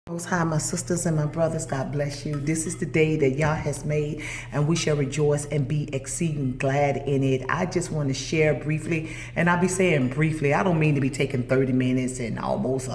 Most High, my sisters and my brothers, God bless you. This is the day that Yah has made, and we shall rejoice and be exceeding glad in it. I just want to share briefly, and I'll be saying briefly. I don't mean to be taking 30 minutes and almost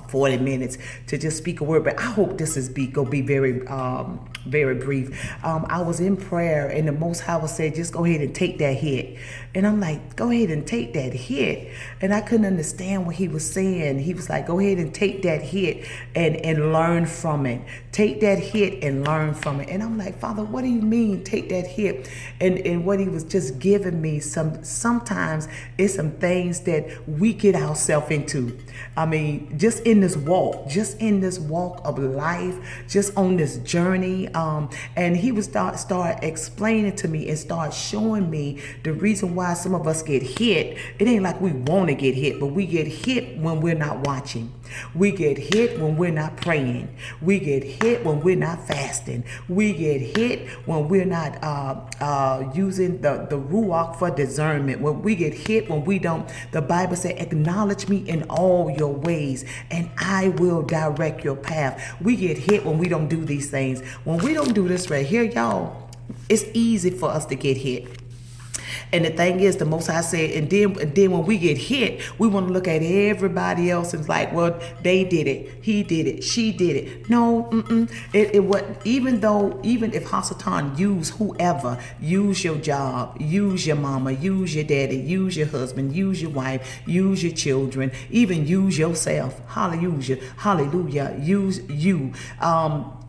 40 minutes to just speak a word, but I hope this is gonna be very brief. I was in prayer, and the Most High was saying, just go ahead and take that hit. And I'm like, go ahead and take that hit. And I couldn't understand what he was saying. He was like, go ahead and take that hit and learn from it. Take that hit and learn from it. And I'm like, Father, what do you mean take that hit? And what he was just giving me, sometimes it's some things that we get ourselves into. I mean, just in this walk of life, just on this journey. And he would start explaining to me and start showing me the reason why some of us get hit. It ain't like we want to get hit, but we get hit when we're not watching. We get hit when we're not praying. We get hit when we're not fasting. We get hit when we're not using the ruach for discernment. When we get hit when we don't, the Bible said, acknowledge me in all your ways and I will direct your path. We get hit when we don't do these things. When we don't do this right here, y'all, it's easy for us to get hit. And the thing is, the Most High said, and then when we get hit, we want to look at everybody else and it's like, well, they did it, he did it, she did it. No, even if Hasatan use whoever, use your job, use your mama, use your daddy, use your husband, use your wife, use your children, even use yourself. Hallelujah, hallelujah. Use you.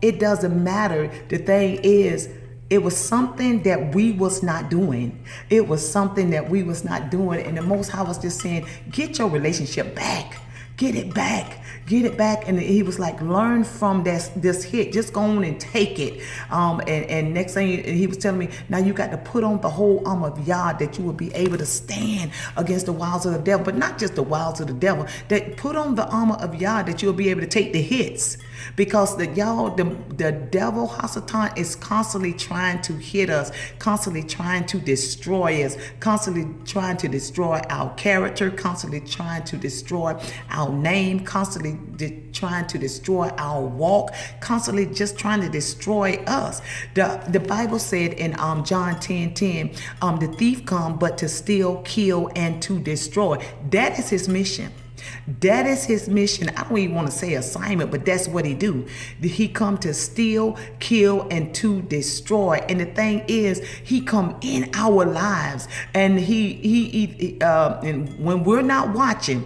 It doesn't matter. The thing is, it was something that we was not doing. It was something that we was not doing. And the Most High was just saying, get your relationship back. Get it back. Get it back. And he was like, learn from this hit. Just go on and take it. And next thing he was telling me, now you got to put on the whole armor of Yah that you will be able to stand against the wiles of the devil. But not just the wiles of the devil. That put on the armor of Yah that you'll be able to take the hits. Because the devil, Hasatan, is constantly trying to hit us, constantly trying to destroy us, constantly trying to destroy our character, constantly trying to destroy our name, constantly trying to destroy our walk, constantly just trying to destroy us. The Bible said in John 10:10, the thief come but to steal, kill, and to destroy. That is his mission. That is his mission. I don't even want to say assignment, but that's what he do. He come to steal, kill, and to destroy. And the thing is, he come in our lives, and and when we're not watching,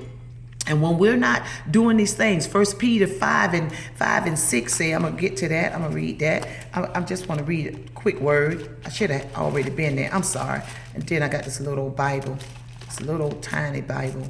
and when we're not doing these things, 1 Peter 5 and 6 say, I'm going to get to that. I'm going to read that. I just want to read a quick word. I should have already been there. I'm sorry. And then I got this little Bible. This little tiny Bible.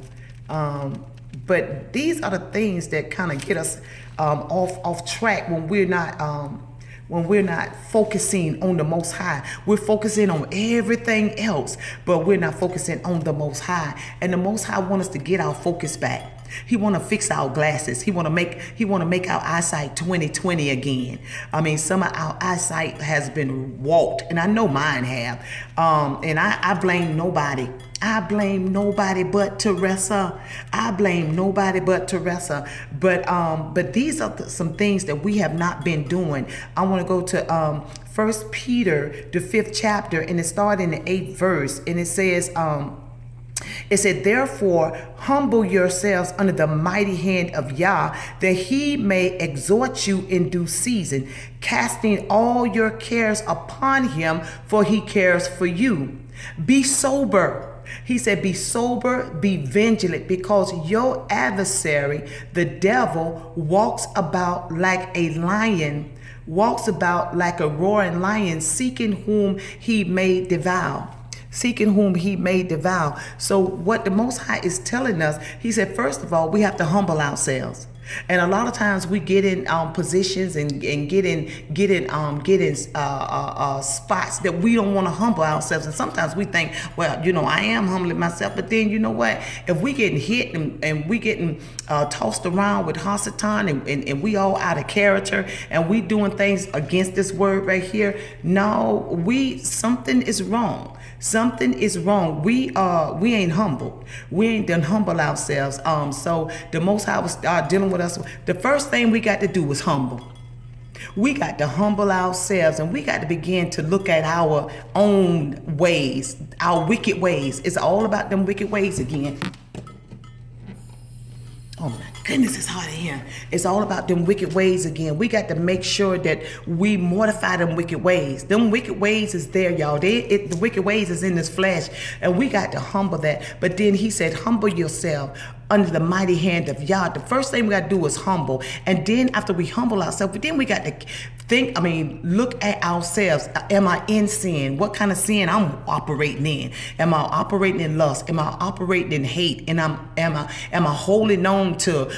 But these are the things that kind of get us off track when we're not focusing on the Most High. We're focusing on everything else, but we're not focusing on the Most High. And the Most High wants us to get our focus back. He want to fix our glasses. He want to make our eyesight 20/20 again. I mean, some of our eyesight has been warped, and I know mine have. And I blame nobody. I blame nobody but Teresa. I blame nobody but Teresa. But these are some things that we have not been doing. I want to go to 1 Peter, the 5th chapter, and it starts in the 8th verse, and it says, it said, therefore, humble yourselves under the mighty hand of Yah, that he may exhort you in due season, casting all your cares upon him, for he cares for you. Be sober. He said, be sober, be vigilant, because your adversary, the devil, walks about like a lion, walks about like a roaring lion, seeking whom he may devour. Seeking whom he may devour. So what the Most High is telling us, he said, first of all, we have to humble ourselves. And a lot of times we get in positions and get in spots that we don't want to humble ourselves. And sometimes we think, well, I am humbling myself. But then you know what? If we getting hit and we getting tossed around with Hasatan and we all out of character and we doing things against this word right here, no, something is wrong. Something is wrong. We ain't humbled. We ain't done humble ourselves. So the Most High will start dealing with us. The first thing we got to do is humble. We got to humble ourselves, and we got to begin to look at our own ways, our wicked ways. It's all about them wicked ways again. Oh my goodness, it's hot in here. It's all about them wicked ways again. We got to make sure that we mortify them wicked ways. Them wicked ways is there, y'all. The wicked ways is in this flesh, and we got to humble that. But then he said, humble yourself under the mighty hand of Yah. The first thing we got to do is humble. And then after we humble ourselves, then we got to look at ourselves. Am I in sin? What kind of sin I'm operating in? Am I operating in lust? Am I operating in hate? And am I holding on to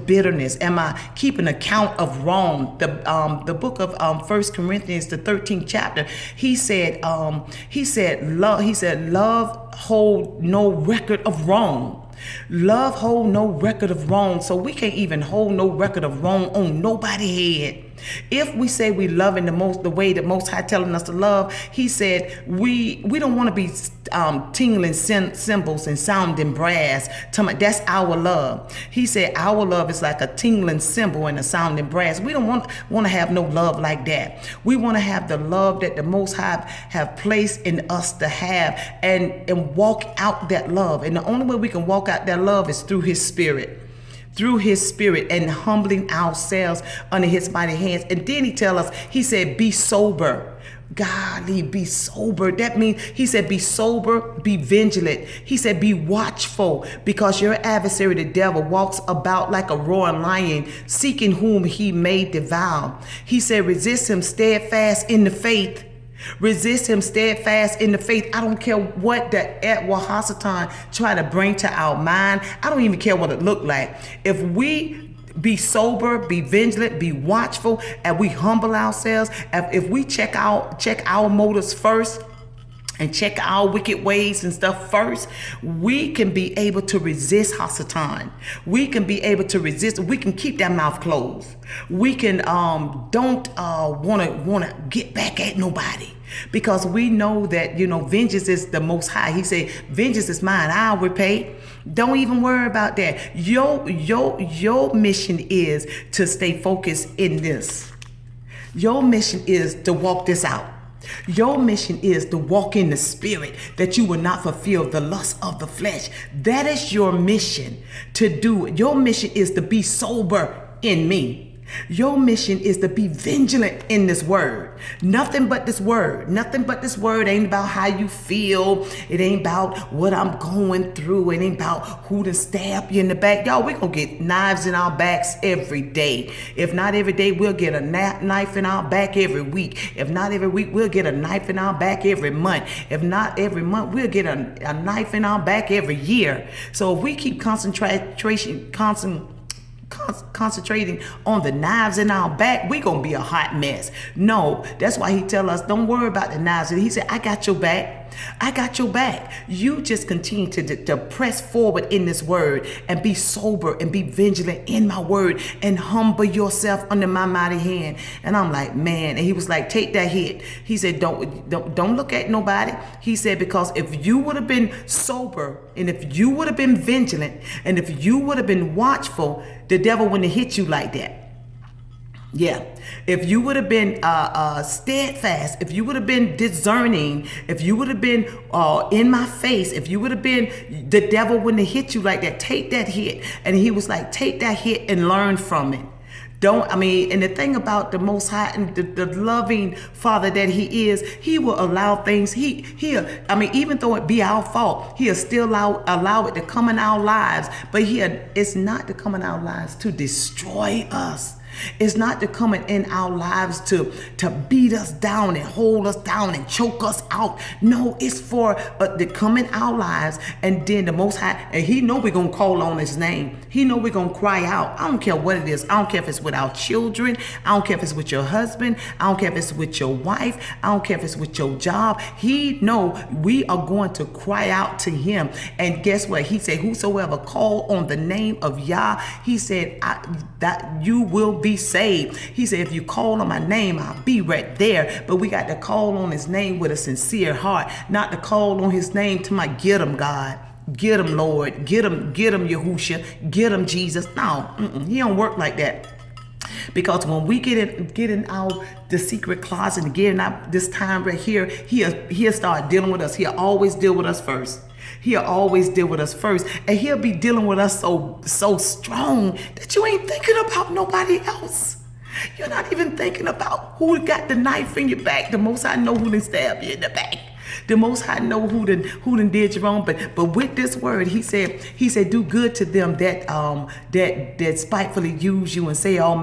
bitterness? Am I keeping account of wrong? The book of 1 Corinthians, the 13th chapter, he said love hold no record of wrong. Love hold no record of wrong. So we can't even hold no record of wrong on nobody's head. If we say we love in the way that Most High telling us to love, he said we don't want to be tingling cymbals and sounding brass. That's our love. He said our love is like a tingling cymbal and a sounding brass. We don't want to have no love like that. We want to have the love that the Most High have placed in us to have, and walk out that love. And the only way we can walk out that love is through his spirit. Through his spirit, and humbling ourselves under his mighty hands. And then he said, be sober. Golly, be sober. That means, he said, be sober, be vigilant. He said, be watchful, because your adversary, the devil, walks about like a roaring lion, seeking whom he may devour. He said, resist him steadfast in the faith. Resist him steadfast in the faith. I don't care what the Hasatan try to bring to our mind. I don't even care what it look like. If we be sober, be vigilant, be watchful, and we humble ourselves, if we check our motives first, and check our wicked ways and stuff first, we can be able to resist Hasatan. We can be able to resist. We can keep that mouth closed. We can don't want to get back at nobody, because we know that vengeance is the Most High. He said, vengeance is mine, I'll repay. Don't even worry about that. Your mission is to stay focused in this. Your mission is to walk this out. Your mission is to walk in the spirit, that you will not fulfill the lust of the flesh. That is your mission to do. Your mission is to be sober in me. Your mission is to be vigilant in this word. Nothing but this word. Nothing but this word. Ain't about how you feel. It ain't about what I'm going through. It ain't about who to stab you in the back. Y'all, we gonna get knives in our backs every day. If not every day, we'll get a knife in our back every week. If not every week, we'll get a knife in our back every month. If not every month, we'll get a knife in our back every year. So if we keep concentrating on the knives in our back, we gonna be a hot mess. No, that's why he tell us, don't worry about the knives. He said, I got your back. I got your back. You just continue to press forward in this word, and be sober and be vigilant in my word, and humble yourself under my mighty hand. And I'm like, man. And he was like, take that hit. He said, don't look at nobody. He said, because if you would have been sober, and if you would have been vigilant, and if you would have been watchful, the devil wouldn't have hit you like that. Yeah, if you would have been steadfast, if you would have been discerning, if you would have been in my face, if you would have been, the devil wouldn't have hit you like that. Take that hit. And he was like, take that hit and learn from it. And the thing about the Most High and the loving Father that he is, he will allow things, even though it be our fault, he'll still allow it to come in our lives. But it's not to come in our lives to destroy us. It's not to come in our lives to beat us down and hold us down and choke us out. No, it's for to come in our lives, and then the Most High, and he know we're going to call on his name. He know we're going to cry out. I don't care what it is. I don't care if it's with our children. I don't care if it's with your husband. I don't care if it's with your wife. I don't care if it's with your job. He know we are going to cry out to him. And guess what? He said, whosoever call on the name of Yah, he said, that you will be saved. He said, if you call on my name, I'll be right there. But we got to call on his name with a sincere heart, not to call on his name to my get him, God. Get him, Lord. Get him, Yahushua. Get him, Jesus. No, he don't work like that. Because when we get in the secret closet and getting out this time right here, he'll start dealing with us. He'll always deal with us first. He'll always deal with us first. And he'll be dealing with us so strong that you ain't thinking about nobody else. You're not even thinking about who got the knife in your back. The Most High know who done stabbed you in the back. The Most High know who done did you wrong. But with this word, he said, do good to them that spitefully use you and say all